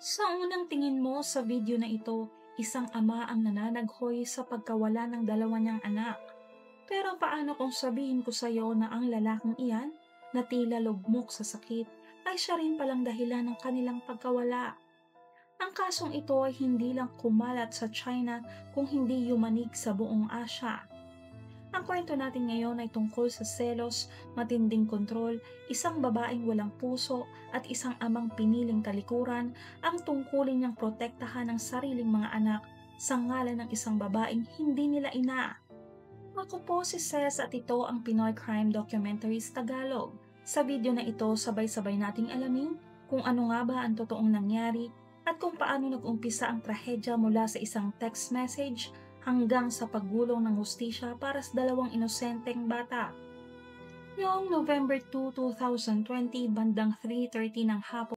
Sa unang tingin mo sa video na ito, isang ama ang nananaghoy sa pagkawala ng dalawa niyang anak. Pero paano kung sabihin ko sa iyo na ang lalaking iyan, na tila lugmok sa sakit, ay siya rin palang dahilan ng kanilang pagkawala? Ang kasong ito ay hindi lang kumalat sa China kung hindi yumanig sa buong Asya. Ang kwento natin ngayon ay tungkol sa selos, matinding kontrol, isang babaeng walang puso at isang amang piniling talikuran ang tungkulin niyang protektahan ang sariling mga anak sa ngalan ng isang babaeng hindi nila ina. Ako po si Ces at ito ang Pinoy Crime Documentaries Tagalog. Sa video na ito, sabay-sabay nating alamin kung ano nga ba ang totoong nangyari at kung paano nag-umpisa ang trahedya mula sa isang text message hanggang sa paggulong ng hustisya para sa dalawang inosenteng bata. Noong November 2, 2020, bandang 3:30 ng hapon,